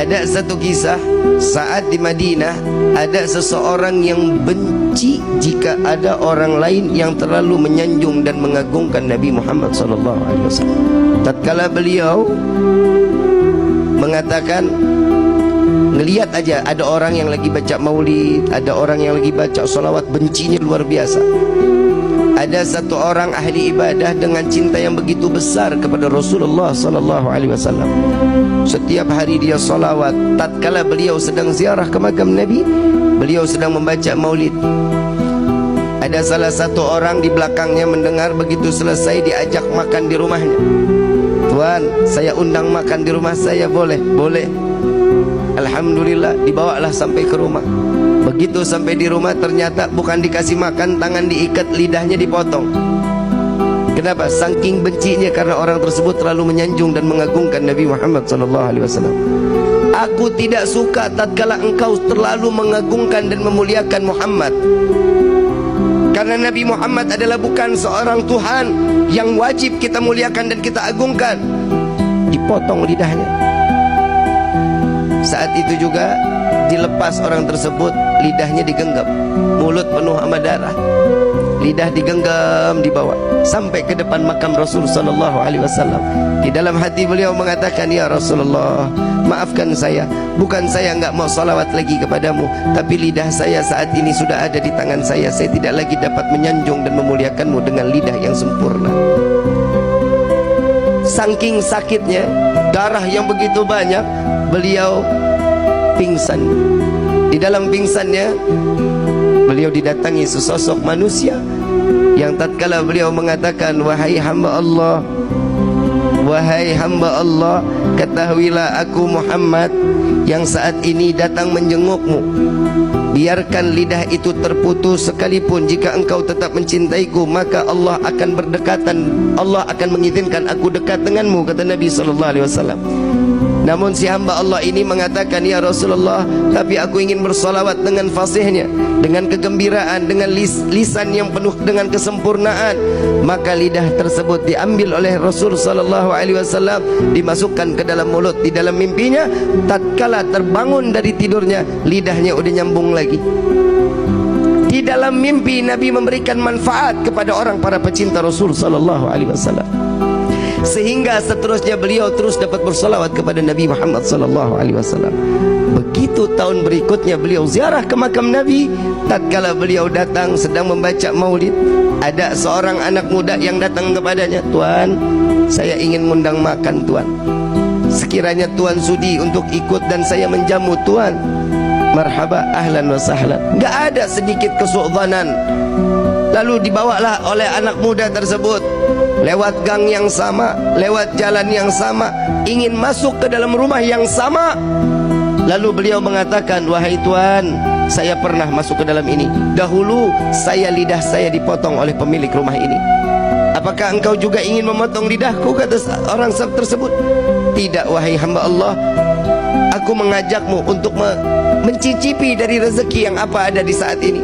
Ada satu kisah saat di Madinah ada seseorang yang benci jika ada orang lain yang terlalu menyanjung dan mengagungkan Nabi Muhammad SAW. Tatkala beliau mengatakan, ngelihat aja ada orang yang lagi baca maulid, ada orang yang lagi baca salawat, bencinya luar biasa. Ada satu orang ahli ibadah dengan cinta yang begitu besar kepada Rasulullah SAW. Setiap hari dia salawat. Tatkala beliau sedang ziarah ke makam Nabi, beliau sedang membaca maulid, ada salah satu orang di belakangnya mendengar. Begitu selesai diajak makan di rumahnya. Tuan, saya undang makan di rumah saya, boleh? Boleh. Alhamdulillah, dibawalah sampai ke rumah. Begitu sampai di rumah ternyata bukan dikasih makan, tangan diikat, lidahnya dipotong. Kenapa? Saking bencinya karena orang tersebut terlalu menyanjung dan mengagungkan Nabi Muhammad SAW. Aku tidak suka tatkala engkau terlalu mengagungkan dan memuliakan Muhammad, karena Nabi Muhammad adalah bukan seorang Tuhan yang wajib kita muliakan dan kita agungkan. Dipotong lidahnya. Saat itu juga dilepas orang tersebut, lidahnya digenggam, mulut penuh sama darah, lidah digenggam, dibawa sampai ke depan makam Rasul SAW. Di dalam hati beliau mengatakan, ya Rasulullah, maafkan saya, bukan saya enggak mau salawat lagi kepadamu, tapi lidah saya saat ini sudah ada di tangan saya tidak lagi dapat menyanjung dan memuliakanmu dengan lidah yang sempurna. Saking sakitnya, darah yang begitu banyak, beliau pingsan. Di dalam pingsannya, beliau didatangi sesosok manusia yang tatkala beliau mengatakan, wahai hamba Allah, wahai hamba Allah, ketahuilah aku Muhammad yang saat ini datang menjengukmu. Biarkan lidah itu terputus, sekalipun jika engkau tetap mencintaiku, maka Allah akan berdekatan, Allah akan mengizinkan aku dekat denganmu, kata Nabi SAW. Namun si hamba Allah ini mengatakan, ya Rasulullah, tapi aku ingin bersolawat dengan fasihnya, dengan kegembiraan, dengan lisan yang penuh dengan kesempurnaan. Maka lidah tersebut diambil oleh Rasul SAW, dimasukkan ke dalam mulut. Di dalam mimpinya, tatkala terbangun dari tidurnya, lidahnya udah nyambung lagi. Di dalam mimpi Nabi memberikan manfaat kepada orang, para pecinta Rasul SAW, sehingga seterusnya beliau terus dapat bersalawat kepada Nabi Muhammad SAW. Begitu tahun berikutnya beliau ziarah ke makam Nabi. Tatkala beliau datang sedang membaca maulid, ada seorang anak muda yang datang kepadanya, Tuan, saya ingin mengundang makan Tuan. Sekiranya Tuan sudi untuk ikut dan saya menjamu Tuan, marhaba, ahlan wa sahlan. Gak ada sedikit kesu'dhanan. Lalu dibawalah oleh anak muda tersebut lewat gang yang sama, lewat jalan yang sama, ingin masuk ke dalam rumah yang sama. Lalu beliau mengatakan, wahai Tuan, saya pernah masuk ke dalam ini. Dahulu lidah saya dipotong oleh pemilik rumah ini. Apakah engkau juga ingin memotong lidahku, kata orang tersebut. Tidak, wahai hamba Allah, aku mengajakmu untuk mencicipi dari rezeki yang apa ada di saat ini.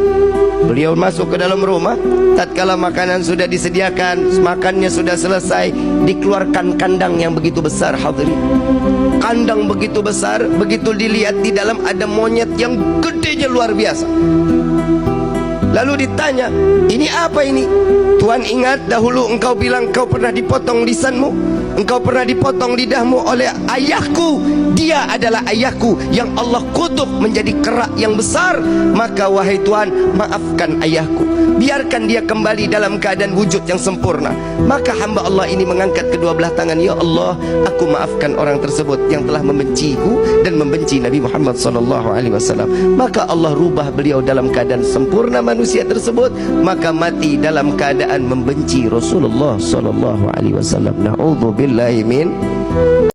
Beliau masuk ke dalam rumah. Tatkala makanan sudah disediakan, makannya sudah selesai, dikeluarkan kandang yang begitu besar, hadirin. Kandang begitu besar, begitu dilihat di dalam ada monyet yang gedenya luar biasa. Lalu ditanya, ini apa ini? Tuan, ingat dahulu engkau bilang engkau pernah dipotong lisanmu, engkau pernah dipotong lidahmu oleh ayahku. Dia adalah ayahku yang Allah kutuk menjadi kerak yang besar. Maka wahai Tuan, maafkan ayahku, biarkan dia kembali dalam keadaan wujud yang sempurna. Maka hamba Allah ini mengangkat kedua belah tangan, ya Allah, aku maafkan orang tersebut yang telah membenciku dan membenci Nabi Muhammad SAW. Maka Allah rubah beliau dalam keadaan sempurna manusia tersebut, maka mati dalam keadaan membenci Rasulullah SAW. Na'udzubillahi min